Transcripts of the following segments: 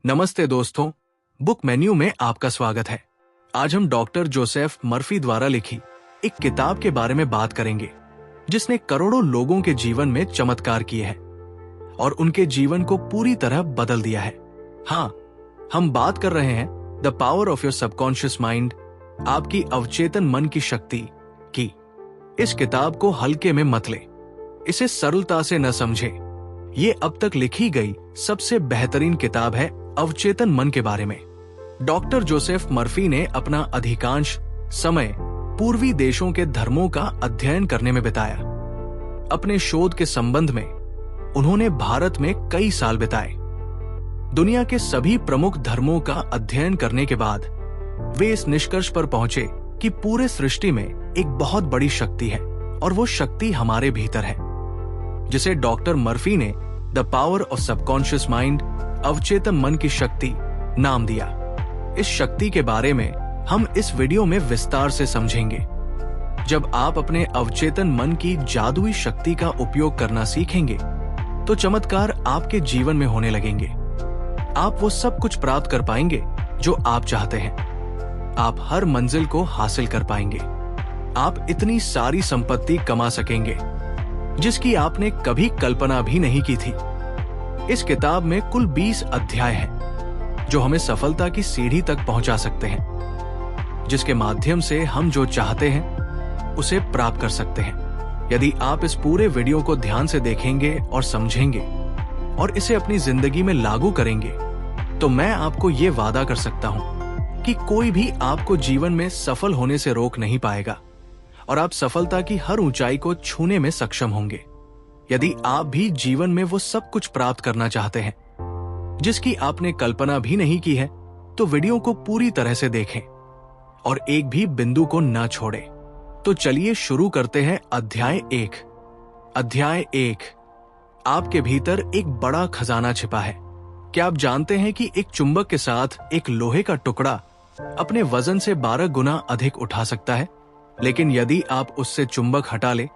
नमस्ते दोस्तों, book menu में आपका स्वागत है। आज हम डॉक्टर जोसेफ मर्फी द्वारा लिखी एक किताब के बारे में बात करेंगे जिसने करोड़ों लोगों के जीवन में चमत्कार किए हैं और उनके जीवन को पूरी तरह बदल दिया है। हाँ, हम बात कर रहे हैं the power of your subconscious mind, आपकी अवचेतन मन की शक्ति की। इस किताब को हल्के में मत ले, इसे सरलता से न समझे। ये अब तक लिखी गई सबसे बेहतरीन किताब है अवचेतन मन के बारे में। डॉक्टर जोसेफ मर्फी ने अपना अधिकांश समय पूर्वी देशों के धर्मों का अध्ययन करने में बिताया। अपने शोध के संबंध में उन्होंने भारत में कई साल बिताए। दुनिया के सभी प्रमुख धर्मों का अध्ययन करने के बाद वे इस निष्कर्ष पर पहुंचे कि पूरे सृष्टि में एक बहुत बड़ी शक्ति है और वो शक्ति हमारे भीतर है, जिसे डॉक्टर मर्फी ने the power of subconscious mind, अवचेतन मन की शक्ति नाम दिया। इस शक्ति के बारे में हम इस वीडियो में विस्तार से समझेंगे। जब आप अपने अवचेतन मन की जादुई शक्ति का उपयोग करना सीखेंगे तो चमत्कार आपके जीवन में होने लगेंगे। आप वो सब कुछ प्राप्त कर पाएंगे जो आप चाहते हैं। आप हर मंजिल को हासिल कर पाएंगे। आप इतनी सारी संपत्ति कमा सकेंगे जिसकी आपने कभी कल्पना भी नहीं की थी। इस किताब में कुल 20 अध्याय हैं जो हमें सफलता की सीढ़ी तक पहुंचा सकते हैं, जिसके माध्यम से हम जो चाहते हैं उसे प्राप्त कर सकते हैं। यदि आप इस पूरे वीडियो को ध्यान से देखेंगे और समझेंगे और इसे अपनी जिंदगी में लागू करेंगे तो मैं आपको ये वादा कर सकता हूं कि कोई भी आपको जीवन में सफल होने से रोक नहीं पाएगा और आप सफलता की हर ऊंचाई को छूने में सक्षम होंगे। यदि आप भी जीवन में वो सब कुछ प्राप्त करना चाहते हैं जिसकी आपने कल्पना भी नहीं की है, तो वीडियो को पूरी तरह से देखें और एक भी बिंदु को न छोड़ें। तो चलिए शुरू करते हैं अध्याय 1। अध्याय 1, आपके भीतर एक बड़ा खजाना छिपा है। क्या आप जानते हैं कि एक चुंबक के साथ एक लोहे का टुकड़ा अपने वजन से 12 गुना अधिक उठा सकता है, लेकिन यदि आप उससे चुंबक हटा ले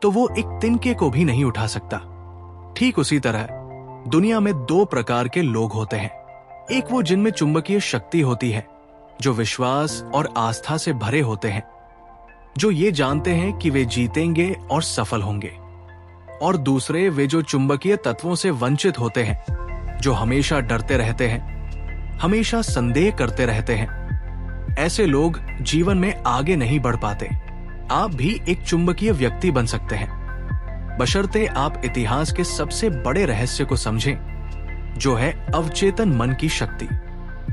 तो वो एक तिनके को भी नहीं उठा सकता। ठीक उसी तरह दुनिया में 2 प्रकार के लोग होते हैं। एक वो जिनमें चुंबकीय शक्ति होती है, जो विश्वास और आस्था से भरे होते हैं, जो ये जानते हैं कि वे जीतेंगे और सफल होंगे। और दूसरे वे जो चुंबकीय तत्वों से वंचित होते हैं, जो हमेशा डरते रहते हैं, हमेशा संदेह करते रहते हैं। ऐसे लोग जीवन में आगे नहीं बढ़ पाते। आप भी एक चुंबकीय व्यक्ति बन सकते हैं, बशर्ते आप इतिहास के सबसे बड़े रहस्य को समझें, जो है अवचेतन मन की शक्ति।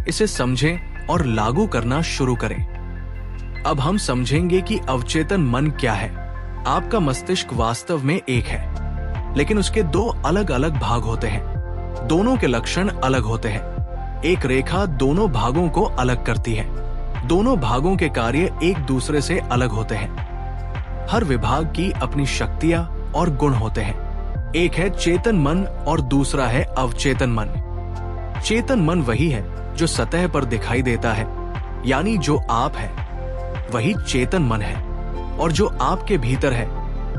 इसे समझें और लागू करना शुरू करें। अब हम समझेंगे कि अवचेतन मन क्या है। आपका मस्तिष्क वास्तव में एक है, लेकिन उसके 2 अलग अलग भाग होते हैं। दोनों के लक्षण अलग होते हैं। एक रेखा दोनों भागों को अलग करती है। दोनों भागों के कार्य एक दूसरे से अलग होते हैं। हर विभाग की अपनी शक्तियां और गुण होते हैं। एक है चेतन मन और दूसरा है अवचेतन मन। चेतन मन वही है जो सतह पर दिखाई देता है, यानी जो आप है वही चेतन मन है, और जो आपके भीतर है,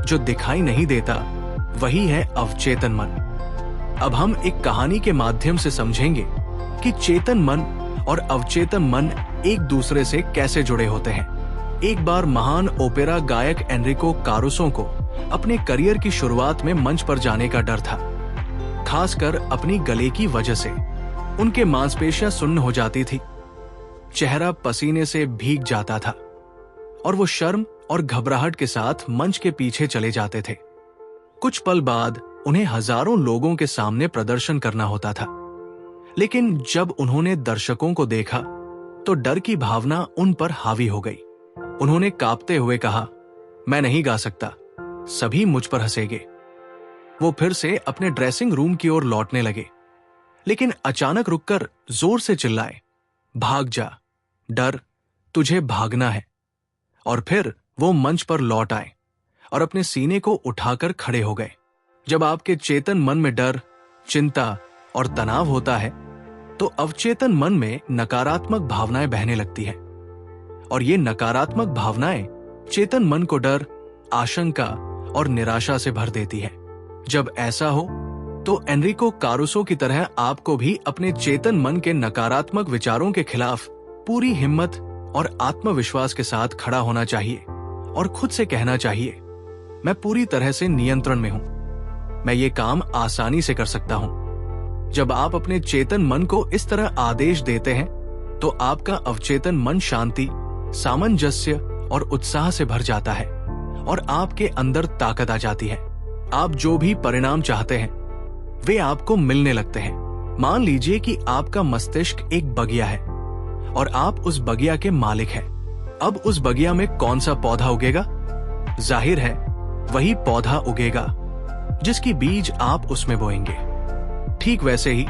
जो दिखाई नहीं देता, वही है अवचेतन मन। अब हम एक कहानी के माध्यम से समझेंगे कि चेतन मन और अवचेतन मन एक दूसरे से कैसे जुड़े होते हैं। एक बार महान ओपेरा गायक एनरिको कारुसो को अपने करियर की शुरुआत में मंच पर जाने का डर था, खासकर अपनी गले की वजह से। उनके मांसपेशियां सुन्न हो जाती थी, चेहरा पसीने से भीग जाता था और वो शर्म और घबराहट के साथ मंच के पीछे चले जाते थे। कुछ पल बाद उन्हें हजारों लोगों के सामने प्रदर्शन करना होता था, लेकिन जब उन्होंने दर्शकों को देखा तो डर की भावना उन पर हावी हो गई। उन्होंने कांपते हुए कहा, मैं नहीं गा सकता, सभी मुझ पर हंसेंगे। वो फिर से अपने ड्रेसिंग रूम की ओर लौटने लगे, लेकिन अचानक रुककर जोर से चिल्लाए, भाग जा, डर, तुझे भागना है। और फिर वो मंच पर लौट आए और अपने सीने को उठाकर खड़े हो गए। जब आपके चेतन मन में डर, चिंता और तनाव होता है तो अवचेतन मन में नकारात्मक भावनाएं बहने लगती हैं, और ये नकारात्मक भावनाएं चेतन मन को डर, आशंका और निराशा से भर देती है। जब ऐसा हो तो एनरिको कारुसो की तरह आपको भी अपने चेतन मन के नकारात्मक विचारों के खिलाफ पूरी हिम्मत और आत्मविश्वास के साथ खड़ा होना चाहिए और खुद से कहना चाहिए, मैं पूरी तरह से नियंत्रण में हूं, मैं ये काम आसानी से कर सकता हूं। जब आप अपने चेतन मन को इस तरह आदेश देते हैं तो आपका अवचेतन मन शांति, सामंजस्य और उत्साह से भर जाता है और आपके अंदर ताकत आ जाती है। आप जो भी परिणाम चाहते हैं वे आपको मिलने लगते हैं। मान लीजिए कि आपका मस्तिष्क एक बगिया है और आप उस बगिया के मालिक हैं। अब उस बगिया में कौन सा पौधा उगेगा? जाहिर है वही पौधा उगेगा जिसकी बीज आप उसमें बोएंगे। ठीक वैसे ही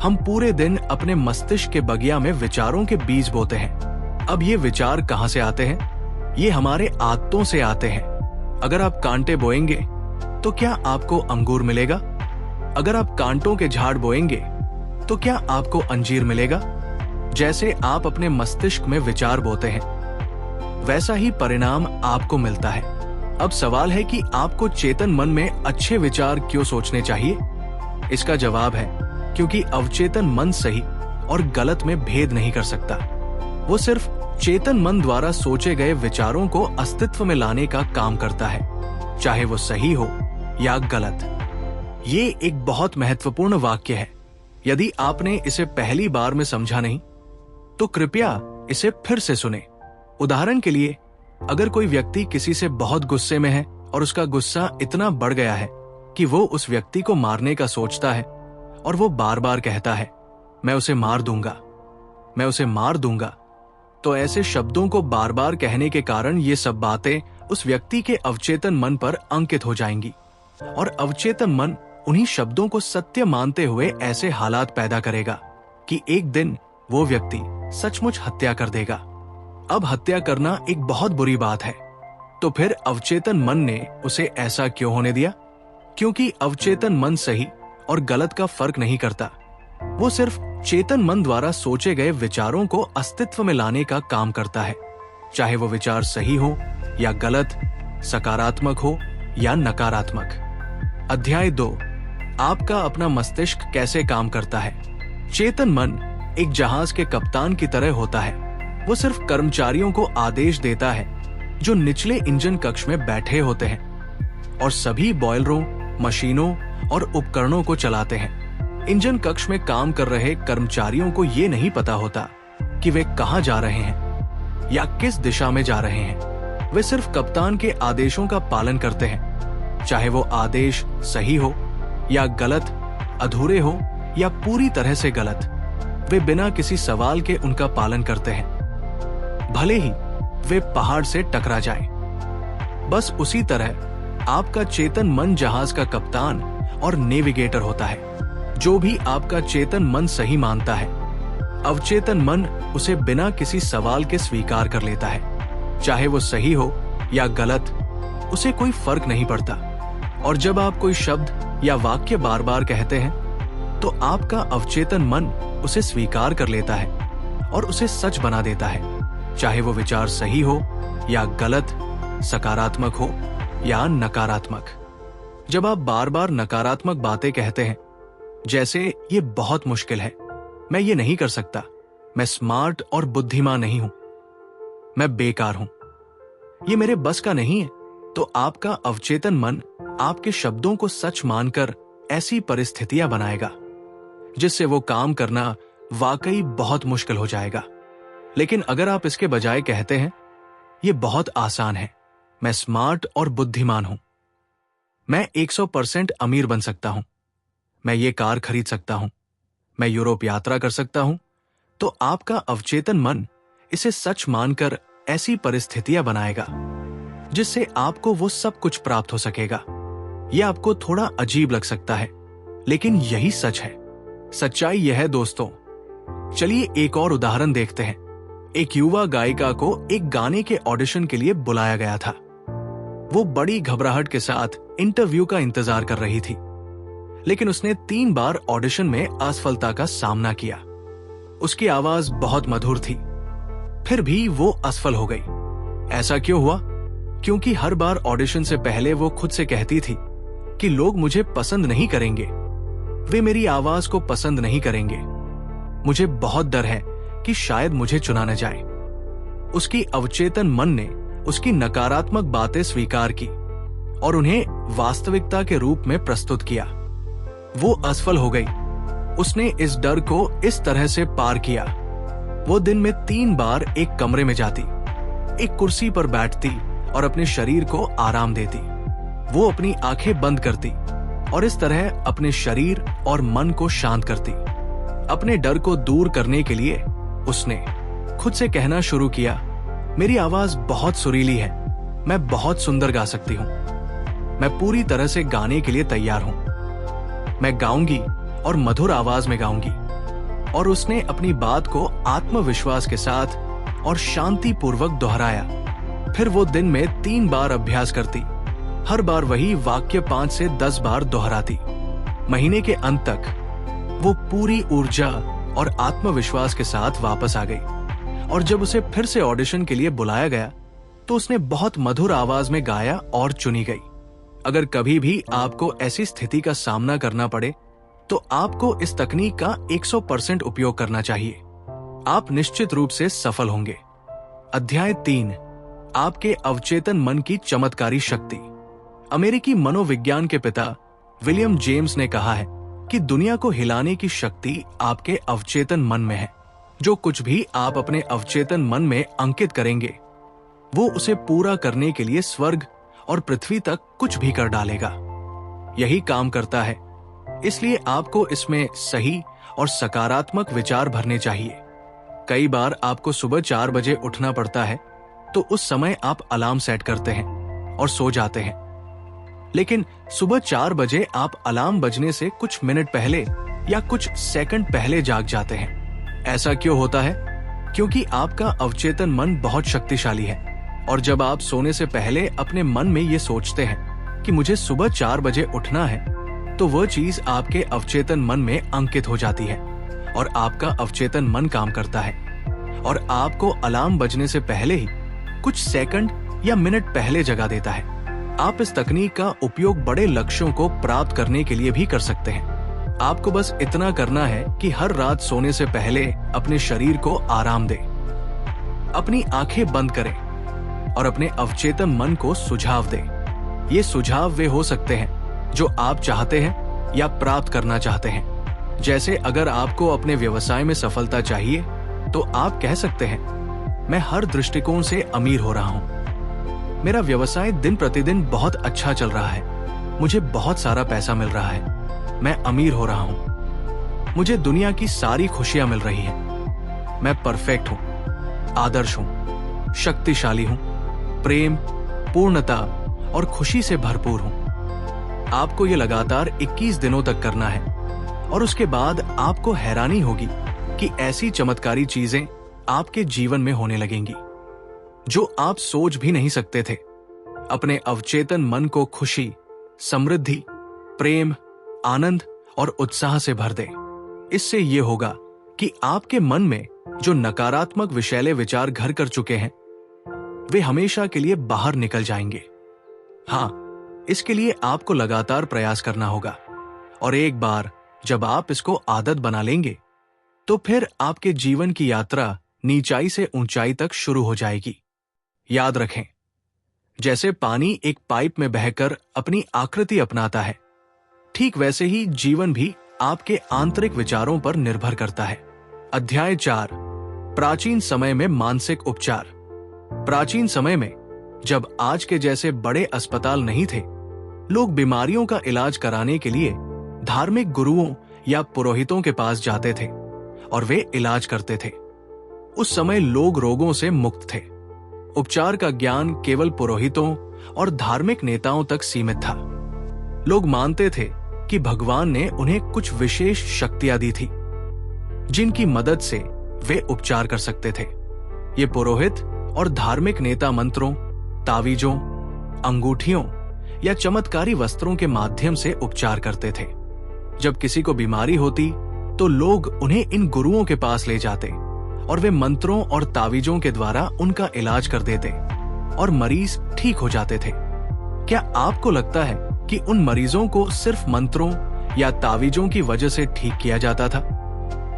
हम पूरे दिन अपने मस्तिष्क के बगिया में विचारों के बीज बोते हैं। अब ये विचार कहां से आते हैं? ये हमारे आदतों से आते हैं। अगर आप कांटे बोएंगे तो क्या आपको अंगूर मिलेगा? अगर आप कांटों के झाड़ बोएंगे तो क्या आपको अंजीर मिलेगा? जैसे आप अपने मस्तिष्क में विचार बोते हैं वैसा ही परिणाम आपको मिलता है। अब सवाल है कि आपको चेतन मन में अच्छे विचार क्यों सोचने चाहिए? इसका जवाब है क्योंकि अवचेतन मन सही और गलत में भेद नहीं कर सकता। वो सिर्फ चेतन मन द्वारा सोचे गए विचारों को अस्तित्व में लाने का काम करता है, चाहे वो सही हो या गलत। ये एक बहुत महत्वपूर्ण वाक्य है। यदि आपने इसे पहली बार में समझा नहीं तो कृपया इसे फिर से सुने। उदाहरण के लिए, अगर कोई व्यक्ति किसी से बहुत गुस्से में है और उसका गुस्सा इतना बढ़ गया है कि वो उस व्यक्ति को मारने का सोचता है और वो बार बार कहता है, मैं उसे मार दूंगा, मैं उसे मार दूंगा, तो ऐसे शब्दों को बार बार कहने के कारण ये सब बातें उस व्यक्ति के अवचेतन मन पर अंकित हो जाएंगी और अवचेतन मन उन्हीं शब्दों को सत्य मानते हुए ऐसे हालात पैदा करेगा कि एक दिन वो व्यक्ति सचमुच हत्या कर देगा। अब हत्या करना एक बहुत बुरी बात है, तो फिर अवचेतन मन ने उसे ऐसा क्यों होने दिया? क्योंकि अवचेतन मन सही और गलत का फर्क नहीं करता। वो सिर्फ चेतन मन द्वारा सोचे गए विचारों को अस्तित्व में लाने का काम करता है, चाहे वो विचार सही हो या गलत, सकारात्मक हो या नकारात्मक। अध्याय 2, आपका अपना मस्तिष्क कैसे काम करता है। चेतन मन एक जहाज के कप्तान की तरह होता है। वो सिर्फ कर्मचारियों को आदेश देता है जो निचले इंजन कक्ष में बैठे होते हैं और सभी बॉयलरों, मशीनों और उपकरणों को चलाते हैं। इंजन कक्ष में काम कर रहे कर्मचारियों को ये नहीं पता होता कि वे कहां जा रहे हैं या किस दिशा में जा रहे हैं। वे सिर्फ कप्तान के आदेशों का पालन करते हैं, चाहे वो आदेश सही हो या गलत, अधूरे हो या पूरी तरह से गलत। वे बिना किसी सवाल के उनका पालन करते हैं, भले ही वे पहाड़ से टकरा जाएं। बस उसी तरह आपका चेतन मन जहाज का कप्तान और नेविगेटर होता है। जो भी आपका चेतन मन सही मानता है, अवचेतन मन उसे बिना किसी सवाल के स्वीकार कर लेता है, चाहे वो सही हो या गलत, उसे कोई फर्क नहीं पड़ता। और जब आप कोई शब्द या वाक्य बार बार कहते हैं तो आपका अवचेतन मन उसे स्वीकार कर लेता है और उसे सच बना देता है, चाहे वो विचार सही हो या गलत, सकारात्मक हो या नकारात्मक। जब आप बार बार नकारात्मक बातें कहते हैं, जैसे ये बहुत मुश्किल है, मैं ये नहीं कर सकता, मैं स्मार्ट और बुद्धिमान नहीं हूं, मैं बेकार हूं, ये मेरे बस का नहीं है, तो आपका अवचेतन मन आपके शब्दों को सच मानकर ऐसी परिस्थितियां बनाएगा जिससे वो काम करना वाकई बहुत मुश्किल हो जाएगा। लेकिन अगर आप इसके बजाय कहते हैं, ये बहुत आसान है, मैं स्मार्ट और बुद्धिमान हूं, मैं 100% अमीर बन सकता हूं, मैं ये कार खरीद सकता हूं, मैं यूरोप यात्रा कर सकता हूं, तो आपका अवचेतन मन इसे सच मानकर ऐसी परिस्थितियां बनाएगा जिससे आपको वो सब कुछ प्राप्त हो सकेगा। यह आपको थोड़ा अजीब लग सकता है, लेकिन यही सच है। सच्चाई यह है दोस्तों। चलिए एक और उदाहरण देखते हैं। एक युवा गायिका को एक गाने के ऑडिशन के लिए बुलाया गया था। वो बड़ी घबराहट के साथ इंटरव्यू का इंतजार कर रही थी, लेकिन उसने 3 बार ऑडिशन में असफलता का सामना किया। उसकी आवाज बहुत मधुर थी, फिर भी वो असफल हो गई। ऐसा क्यों हुआ? क्योंकि हर बार ऑडिशन से पहले वो खुद से कहती थी कि लोग मुझे पसंद नहीं करेंगे, वे मेरी आवाज को पसंद नहीं करेंगे। मुझे बहुत डर है कि शायद मुझे चुना न जाए। उसकी अवचेतन मन ने उसकी नकारात्मक बातें स्वीकार की और उन्हें वास्तविकता के रूप में प्रस्तुत किया। वो असफल हो गई। उसने इस डर को इस तरह से पार किया। वो दिन में 3 बार एक कमरे में जाती, एक कुर्सी पर बैठती और अपने शरीर को आराम देती। वो अपनी आंखें बंद करती और इस तरह अपने शरीर और मन को शांत करती। अपने डर को दूर करने के लिए उसने खुद से कहना शुरू किया, मेरी आवाज बहुत सुरीली है, मैं बहुत सुंदर गा सकती हूँ, मैं पूरी तरह से गाने के लिए तैयार हूँ, मैं गाऊंगी और मधुर आवाज में गाऊंगी। और उसने अपनी बात को आत्मविश्वास के साथ और शांति पूर्वक दोहराया। फिर वो दिन में 3 बार अभ्यास करती, हर बार वही वाक्य 5 से 10 बार दोहराती। महीने के अंत तक वो पूरी ऊर्जा और आत्मविश्वास के साथ वापस आ गई और जब उसे फिर से ऑडिशन के लिए बुलाया गया तो उसने बहुत मधुर आवाज में गाया और चुनी गई। अगर कभी भी आपको ऐसी स्थिति का सामना करना पड़े तो आपको इस तकनीक का 100% उपयोग करना चाहिए। आप निश्चित रूप से सफल होंगे। अध्याय 3, आपके अवचेतन मन की चमत्कारी शक्ति। अमेरिकी मनोविज्ञान के पिता विलियम जेम्स ने कहा है कि दुनिया को हिलाने की शक्ति आपके अवचेतन मन में है। जो कुछ भी आप अपने अवचेतन मन में अंकित करेंगे, वो उसे पूरा करने के लिए स्वर्ग और पृथ्वी तक कुछ भी कर डालेगा। यही काम करता है, इसलिए आपको इसमें सही और सकारात्मक विचार भरने चाहिए। कई बार आपको सुबह 4 बजे उठना पड़ता है, तो उस समय आप अलार्म सेट करते हैं और सो जाते हैं। लेकिन सुबह 4 बजे आप अलार्म बजने से कुछ मिनट पहले या कुछ सेकंड पहले जाग जाते हैं। ऐसा क्यों होता है? क्योंकि आपका अवचेतन मन बहुत शक्तिशाली है और जब आप सोने से पहले अपने मन में ये सोचते हैं कि मुझे सुबह 4 बजे उठना है, तो वह चीज आपके अवचेतन मन में अंकित हो जाती है और आपका अवचेतन मन काम करता है और आपको अलार्म बजने से पहले ही कुछ सेकंड या मिनट पहले जगा देता है। आप इस तकनीक का उपयोग बड़े लक्ष्यों को प्राप्त करने के लिए भी कर सकते हैं। आपको बस इतना करना है कि हर रात सोने से पहले अपने शरीर को आराम दें, अपनी आंखें बंद करें और अपने अवचेतन मन को सुझाव दें। ये सुझाव वे हो सकते हैं जो आप चाहते हैं या प्राप्त करना चाहते हैं। जैसे अगर आपको अपने व्यवसाय में सफलता चाहिए तो आप कह सकते हैं, मैं हर दृष्टिकोण से अमीर हो रहा हूं, मेरा व्यवसाय दिन प्रतिदिन बहुत अच्छा चल रहा है, मुझे बहुत सारा पैसा मिल रहा है, मैं अमीर हो रहा हूं, मुझे दुनिया की सारी खुशियां मिल रही हैं, मैं परफेक्ट हूं, आदर्श हूं, शक्तिशाली हूं, प्रेम, पूर्णता और खुशी से भरपूर हूं। आपको ये लगातार 21 दिनों तक करना है और उसके बाद आपको हैरानी होगी कि ऐसी चमत्कारी चीजें आपके जीवन में होने लगेंगी जो आप सोच भी नहीं सकते थे। अपने अवचेतन मन को खुशी, समृद्धि, प्रेम, आनंद और उत्साह से भर दें। इससे ये होगा कि आपके मन में जो नकारात्मक विषैले विचार घर कर चुके हैं, वे हमेशा के लिए बाहर निकल जाएंगे। हाँ, इसके लिए आपको लगातार प्रयास करना होगा और एक बार जब आप इसको आदत बना लेंगे तो फिर आपके जीवन की यात्रा नीचाई से ऊंचाई तक शुरू हो जाएगी। याद रखें, जैसे पानी एक पाइप में बहकर अपनी आकृति अपनाता है, ठीक वैसे ही जीवन भी आपके आंतरिक विचारों पर निर्भर करता है। अध्याय 4, प्राचीन समय में मानसिक उपचार। प्राचीन समय में जब आज के जैसे बड़े अस्पताल नहीं थे, लोग बीमारियों का इलाज कराने के लिए धार्मिक गुरुओं या पुरोहितों के पास जाते थे और वे इलाज करते थे। उस समय लोग रोगों से मुक्त थे। उपचार का ज्ञान केवल पुरोहितों और धार्मिक नेताओं तक सीमित था। लोग मानते थे कि भगवान ने उन्हें कुछ विशेष शक्तियां दी थी जिनकी मदद से वे उपचार कर सकते थे। ये पुरोहित और धार्मिक नेता मंत्रों, तावीजों, अंगूठियों या चमत्कारी वस्त्रों के माध्यम से उपचार करते थे। जब किसी को बीमारी होती तो लोग उन्हें इन गुरुओं के पास ले जाते और वे मंत्रों और तावीजों के द्वारा उनका इलाज कर देते और मरीज ठीक हो जाते थे। क्या आपको लगता है कि उन मरीजों को सिर्फ मंत्रों या तावीजों की वजह से ठीक किया जाता था।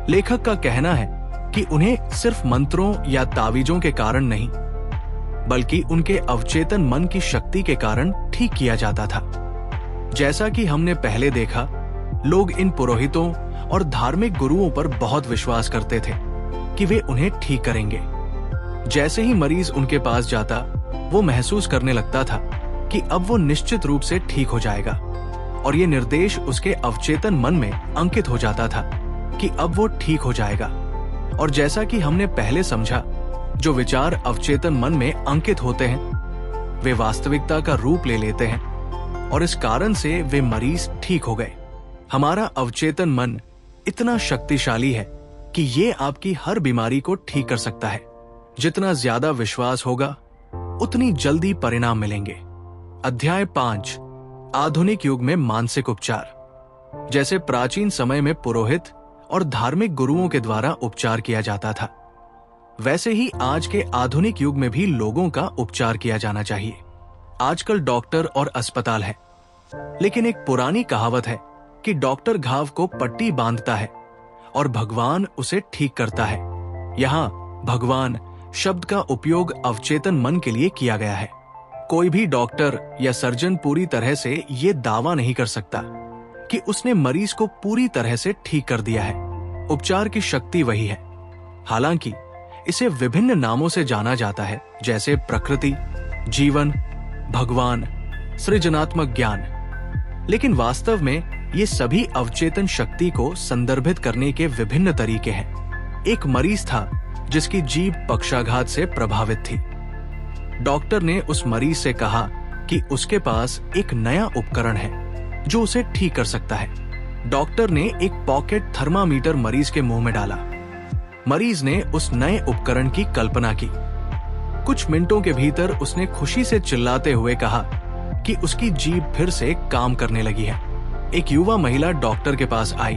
लेखक का कहना है कि उन्हें सिर्फ मंत्रों या तावीजों के कारण नहीं, बल्कि उनके अवचेतन मन की शक्ति के कारण ठीक किया जाता था। जैसा कि हमने पहले देखा, लोग इन पुरोहितों और धार्मिक गुरुओं पर बहुत विश्वास करते थे कि वे उन्हें ठीक करेंगे। जैसे ही मरीज उनके पास जाता, वो महसूस करने लगता था कि अब वो निश्चित रूप से ठीक हो जाएगा, और ये निर्देश उसके अवचेतन मन में अंकित हो जाता था कि अब वो ठीक हो जाएगा। और जैसा कि हमने पहले समझा, जो विचार अवचेतन मन में अंकित होते हैं, वे वास्तविकता का रूप ले लेते हैं, और इस कारण से वे मरीज ठीक हो गए। हमारा अवचेतन मन इतना शक्तिशाली है कि ये आपकी हर बीमारी को ठीक कर सकता है। जितना ज्यादा विश्वास होगा, उतनी जल्दी परिणाम मिलेंगे। अध्याय 5, आधुनिक युग में मानसिक उपचार। जैसे प्राचीन समय में पुरोहित और धार्मिक गुरुओं के द्वारा उपचार किया जाता था, वैसे ही आज के आधुनिक युग में भी लोगों का उपचार किया जाना चाहिए। आजकल डॉक्टर और अस्पताल है, लेकिन एक पुरानी कहावत है कि डॉक्टर घाव को पट्टी बांधता है और भगवान उसे ठीक करता है। यहाँ भगवान शब्द का उपयोग अवचेतन मन के लिए किया गया है। कोई भी डॉक्टर या सर्जन पूरी तरह से ये दावा नहीं कर सकता कि उसने मरीज को पूरी तरह से ठीक कर दिया है। उपचार की शक्ति वही है। हालांकि इसे विभिन्न नामों से जाना जाता है, जैसे प्रकृति, जीवन, भगवान, सृजनात्मक ज्ञान। लेकिन वास्तव में ये सभी अवचेतन शक्ति को संदर्भित करने के विभिन्न तरीके हैं। एक मरीज था जिसकी जीभ पक्षाघात से प्रभावित थी। डॉक्टर ने उस मरीज से कहा कि उसके पास एक नया उपकरण है जो उसे ठीक कर सकता है। डॉक्टर ने एक पॉकेट थर्मामीटर मरीज के मुंह में डाला। मरीज ने उस नए उपकरण की कल्पना की। कुछ मिनटों के भीतर उसने खुशी से चिल्लाते हुए कहा कि उसकी जीभ फिर से काम करने लगी है। एक युवा महिला डॉक्टर के पास आई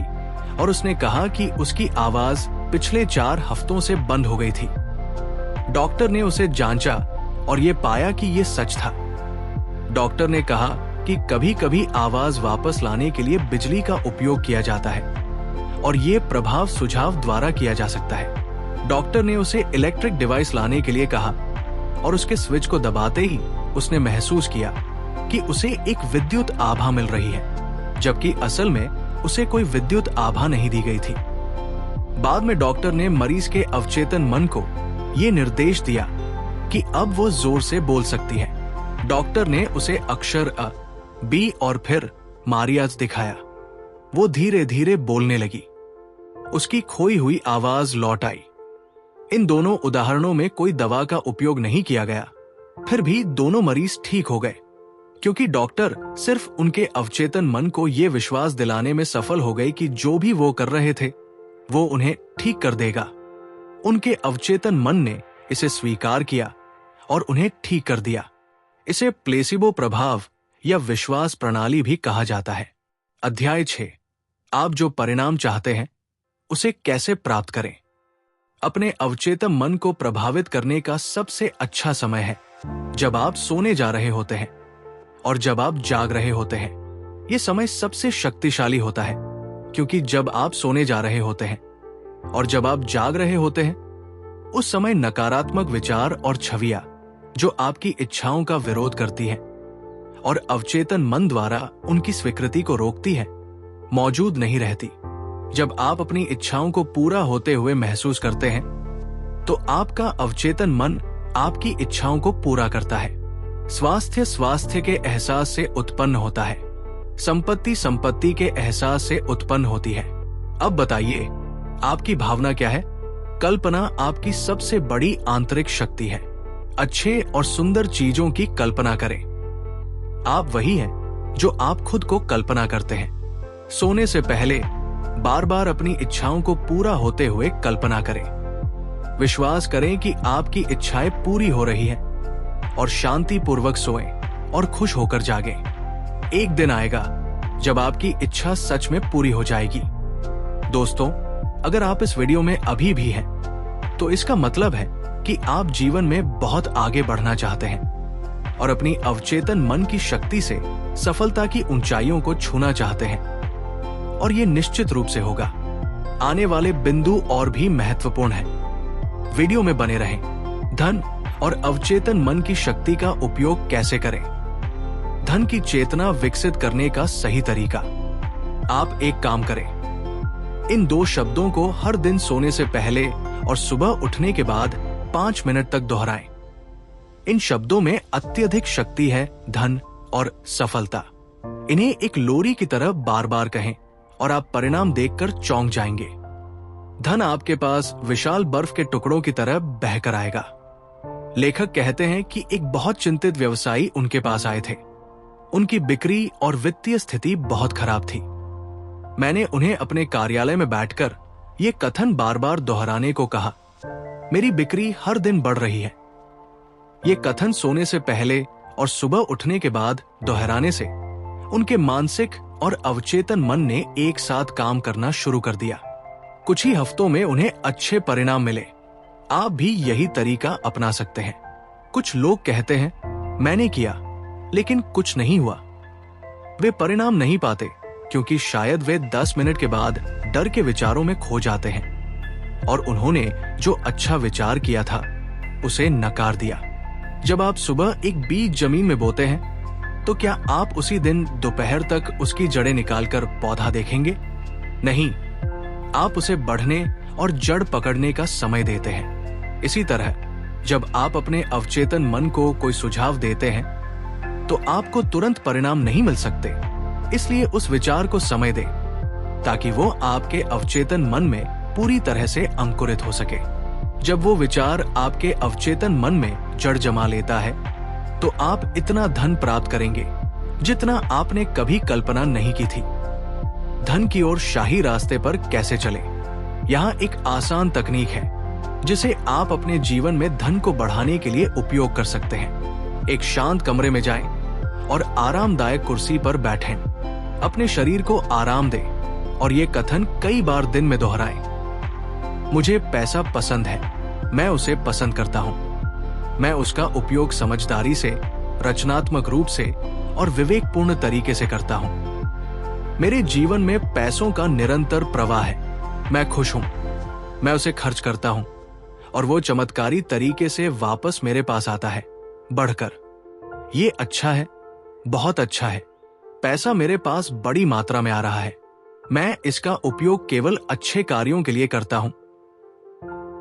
और उसने कहा कि उसकी आवाज पिछले 4 हफ्तों से बंद हो गई थी। डॉक्टर ने उसे जांचा और ये पाया कि ये सच था। डॉक्टर ने कहा कि कभी-कभी आवाज वापस लाने के लिए बिजली का उपयोग किया जाता है और ये प्रभाव सुझाव द्वारा किया जा सकता है। डॉक्टर ने उसे इलेक्ट्रिक डिवाइस लाने के लिए कहा और उसके स्विच को दबाते ही उसने महसूस किया कि उसे एक विद्युत आभा मिल रही है, जबकि असल में उसे कोई विद्युत आभा नहीं दी गई थी। बाद में डॉक्टर ने मरीज के अवचेतन मन को ये निर्देश दिया कि अब वो जोर से बोल सकती है। डॉक्टर ने उसे अक्षर अ, बी और फिर मारियाज दिखाया। वो धीरे धीरे बोलने लगी। उसकी खोई हुई आवाज लौट आई। इन दोनों उदाहरणों में कोई दवा का उपयोग नहीं किया गया, फिर भी दोनों मरीज ठीक हो गए, क्योंकि डॉक्टर सिर्फ उनके अवचेतन मन को ये विश्वास दिलाने में सफल हो गए कि जो भी वो कर रहे थे वो उन्हें ठीक कर देगा। उनके अवचेतन मन ने इसे स्वीकार किया और उन्हें ठीक कर दिया। इसे प्लेसिबो प्रभाव या विश्वास प्रणाली भी कहा जाता है। अध्याय 6, आप जो परिणाम चाहते हैं उसे कैसे प्राप्त करें। अपने अवचेतन मन को प्रभावित करने का सबसे अच्छा समय है जब आप सोने जा रहे होते हैं और जब आप जाग रहे होते हैं। यह समय सबसे शक्तिशाली होता है, क्योंकि जब आप सोने जा रहे होते हैं और जब आप जाग रहे होते हैं, उस समय नकारात्मक विचार और छवियां जो आपकी इच्छाओं का विरोध करती हैं और अवचेतन मन द्वारा उनकी स्वीकृति को रोकती है, मौजूद नहीं रहती। जब आप अपनी इच्छाओं को पूरा होते हुए महसूस करते हैं, तो आपका अवचेतन मन आपकी इच्छाओं को पूरा करता है। स्वास्थ्य के एहसास से उत्पन्न होता है। संपत्ति के एहसास से उत्पन्न होती है। अब बताइए, आपकी भावना क्या है? कल्पना आपकी सबसे बड़ी आंतरिक शक्ति है। अच्छे और सुंदर चीजों की कल्पना करें। आप वही हैं जो आप खुद को कल्पना करते हैं। सोने से पहले बार बार अपनी इच्छाओं को पूरा होते हुए कल्पना करें। विश्वास करें कि आपकी इच्छाएं पूरी हो रही हैं और शांतिपूर्वक सोएं और खुश होकर जागें। एक दिन आएगा जब आपकी इच्छा सच में पूरी हो जाएगी। दोस्तों, अगर आप इस वीडियो में अभी भी हैं, तो इसका मतलब है कि आप जीवन में बहुत आगे बढ़ना चाहते हैं और अपनी अवचेतन मन की शक्ति से सफलता की ऊंचाइयों को छूना चाहते हैं। और ये निश्चित रूप से होगा। आने वाले बिंदु और भी महत्वपूर्ण हैं। वीडियो में बने रहें। धन और अवचेतन मन की शक्ति का उपयोग कैसे करें? धन की चेतना विकसित करने का सही तरीका। आप एक काम करें, इन 2 शब्दों को हर दिन सोने से पहले और सुबह उठने के बाद 5 मिनट तक दोहराएं। इन शब्दों में अत्यधिक शक्ति है, धन और सफलता। इन्हें एक लोरी की तरह बार बार कहें और आप परिणाम देखकर चौंक जाएंगे। धन आपके पास विशाल बर्फ के टुकड़ों की तरह बहकर आएगा। लेखक कहते हैं कि एक बहुत चिंतित व्यवसायी उनके पास आए थे। उनकी बिक्री और वित्तीय स्थिति बहुत खराब थी। मैंने उन्हें अपने कार्यालय में बैठकर ये कथन बार बार दोहराने को कहा, मेरी बिक्री हर दिन बढ़ रही है। ये कथन सोने से पहले और सुबह उठने के बाद दोहराने से उनके मानसिक और अवचेतन मन ने एक साथ काम करना शुरू कर दिया। कुछ ही हफ्तों में उन्हें अच्छे परिणाम मिले। आप भी यही तरीका अपना सकते हैं। कुछ लोग कहते हैं, मैंने किया लेकिन कुछ नहीं हुआ। वे परिणाम नहीं पाते क्योंकि शायद वे 10 मिनट के बाद डर के विचारों में खो जाते हैं और उन्होंने जो अच्छा विचार किया था उसे नकार दिया। जब आप सुबह एक बीज जमीन में बोते हैं तो क्या आप उसी दिन दोपहर तक उसकी जड़ें निकालकर पौधा देखेंगे? नहीं, आप उसे बढ़ने और जड़ पकड़ने का समय देते हैं। इसी तरह जब आप अपने अवचेतन मन को कोई सुझाव देते हैं तो आपको तुरंत परिणाम नहीं मिल सकते। इसलिए उस विचार को समय दें ताकि वो आपके अवचेतन मन में पूरी तरह से अंकुरित हो सके। जब वो विचार आपके अवचेतन मन में जड़ जमा लेता है तो आप इतना धन प्राप्त करेंगे जितना आपने कभी कल्पना नहीं की थी। धन की ओर शाही रास्ते पर कैसे चले? यहाँ एक आसान तकनीक है जिसे आप अपने जीवन में धन को बढ़ाने के लिए उपयोग कर सकते हैं। एक शांत कमरे में जाएं और आरामदायक कुर्सी पर बैठें। अपने शरीर को आराम दें और ये कथन कई बार दिन में दोहराएं। मुझे पैसा पसंद है, मैं उसे पसंद करता हूँ। मैं उसका उपयोग समझदारी से, रचनात्मक रूप से और विवेकपूर्ण तरीके से करता हूँ। मेरे जीवन में पैसों का निरंतर प्रवाह है। मैं खुश हूँ। मैं उसे खर्च करता हूँ और वो चमत्कारी तरीके से वापस मेरे पास आता है, बढ़कर। ये अच्छा है, बहुत अच्छा है। पैसा मेरे पास बड़ी मात्रा में आ रहा है। मैं इसका उपयोग केवल अच्छे कार्यों के लिए करता हूं।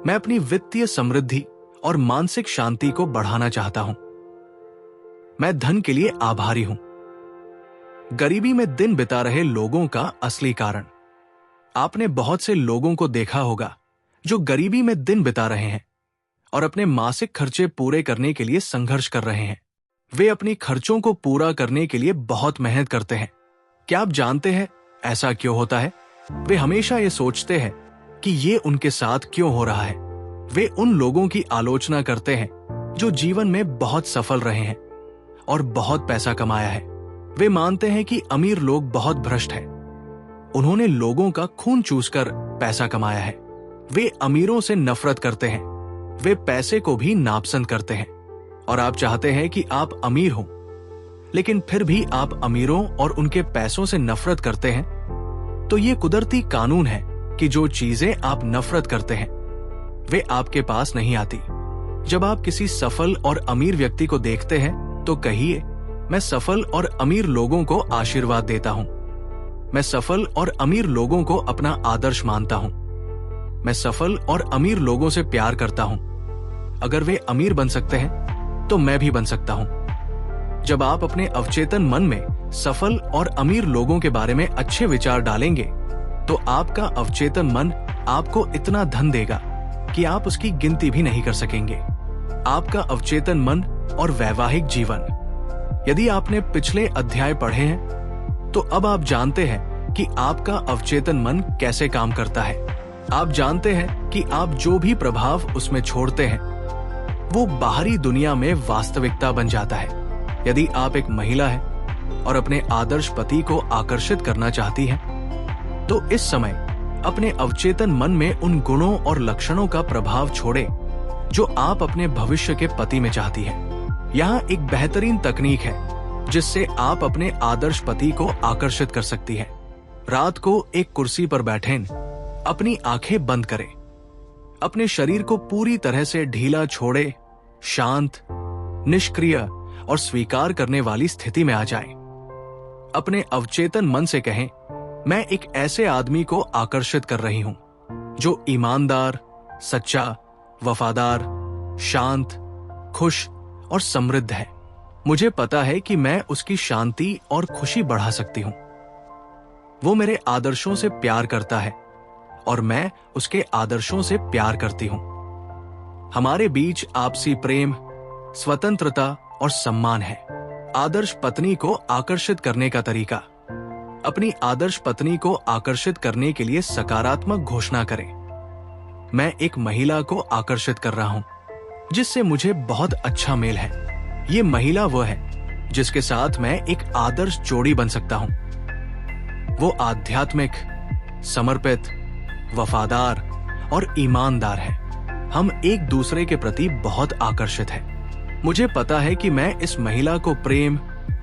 मैं अपनी वित्तीय समृद्धि और मानसिक शांति को बढ़ाना चाहता हूं। मैं धन के लिए आभारी हूं। गरीबी में दिन बिता रहे लोगों का असली कारण। आपने बहुत से लोगों को देखा होगा जो गरीबी में दिन बिता रहे हैं और अपने मासिक खर्चे पूरे करने के लिए संघर्ष कर रहे हैं। वे अपनी खर्चों को पूरा करने के लिए बहुत मेहनत करते हैं। क्या आप जानते हैं ऐसा क्यों होता है? वे हमेशा ये सोचते हैं कि ये उनके साथ क्यों हो रहा है। वे उन लोगों की आलोचना करते हैं जो जीवन में बहुत सफल रहे हैं और बहुत पैसा कमाया है। वे मानते हैं कि अमीर लोग बहुत भ्रष्ट हैं। उन्होंने लोगों का खून चूसकर पैसा कमाया है। वे अमीरों से नफरत करते हैं। वे पैसे को भी नापसंद करते हैं और आप चाहते हैं कि आप अमीर हो, लेकिन फिर भी आप अमीरों और उनके पैसों से नफरत करते हैं। तो ये कुदरती कानून है कि जो चीजें आप नफरत करते हैं वे आपके पास नहीं आती। जब आप किसी सफल और अमीर व्यक्ति को देखते हैं तो कहिए, मैं सफल और अमीर लोगों को आशीर्वाद देता हूं। मैं सफल और अमीर लोगों को अपना आदर्श मानता हूं। मैं सफल और अमीर लोगों से प्यार करता हूं। अगर वे अमीर बन सकते हैं तो मैं भी बन सकता हूं। जब आप अपने अवचेतन मन में सफल और अमीर लोगों के बारे में अच्छे विचार डालेंगे तो आपका अवचेतन मन आपको इतना धन देगा कि आप उसकी गिनती भी नहीं कर सकेंगे। आपका अवचेतन मन और वैवाहिक जीवन। यदि आपने पिछले अध्याय पढ़े हैं तो अब आप जानते हैं कि आपका अवचेतन मन कैसे काम करता है। आप जानते हैं कि आप जो भी प्रभाव उसमें छोड़ते हैं वो बाहरी दुनिया में वास्तविकता बन जाता है। यदि आप एक महिला हैं और अपने आदर्श पति को आकर्षित करना चाहती हैं, तो इस समय अपने अवचेतन मन में उन गुणों और लक्षणों का प्रभाव छोड़ें जो आप अपने भविष्य के पति में चाहती हैं। यहाँ एक बेहतरीन तकनीक है जिससे आप अपने आदर्श पति को आकर्षित कर सकती हैं। रात को एक कुर्सी पर बैठें, अपनी आंखें बंद करें, अपने शरीर को पूरी तरह से ढीला छोड़े, शांत, निष्क्रिय और स्वीकार करने वाली स्थिति में आ जाएं। अपने अवचेतन मन से कहें, मैं एक ऐसे आदमी को आकर्षित कर रही हूं जो ईमानदार, सच्चा, वफादार, शांत, खुश और समृद्ध है। मुझे पता है कि मैं उसकी शांति और खुशी बढ़ा सकती हूं। वो मेरे आदर्शों से प्यार करता है और मैं उसके आदर्शों से प्यार करती हूं। हमारे बीच आपसी प्रेम, स्वतंत्रता और सम्मान है। आदर्श पत्नी को आकर्षित करने का तरीका। अपनी आदर्श पत्नी को आकर्षित करने के लिए सकारात्मक घोषणा करें। मैं एक महिला को आकर्षित कर रहा हूं जिससे मुझे बहुत अच्छा मेल है। ये महिला वो है जिसके साथ मैं एक आदर्श जोड़ी बन सकता हूं। वो आध्यात्मिक, समर्पित, वफादार और ईमानदार है। हम एक दूसरे के प्रति बहुत आकर्षित हैं। मुझे पता है कि मैं इस महिला को प्रेम,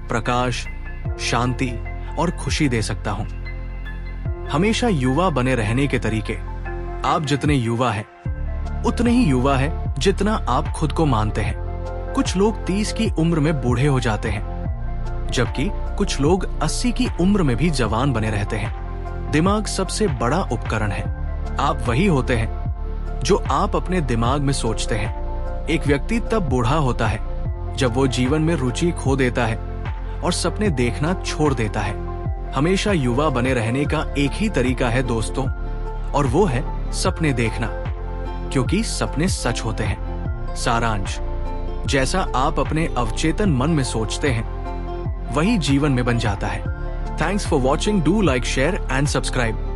प्रकाश, शांति और खुशी दे सकता हूं। हमेशा युवा बने रहने के तरीके। आप जितने युवा हैं, उतने ही युवा हैं जितना आप खुद को मानते हैं। कुछ लोग 30 की उम्र में बूढ़े हो जाते हैं, जबकि कुछ लोग 80 की उम्र में भी जवान बने रहते हैं। दिमाग सबसे बड़ा उपकरण है। आप वही होते हैं जो आप अपने दिमाग में सोचते हैं। एक व्यक्ति तब बूढ़ा होता है जब वो जीवन में रुचि खो देता है और सपने देखना छोड़ देता है। हमेशा युवा बने रहने का एक ही तरीका है दोस्तों, और वो है सपने देखना, क्योंकि सपने सच होते हैं। सारांश, जैसा आप अपने अवचेतन मन में सोचते हैं वही जीवन में बन जाता है। Thanks for watching. Do like, share and subscribe.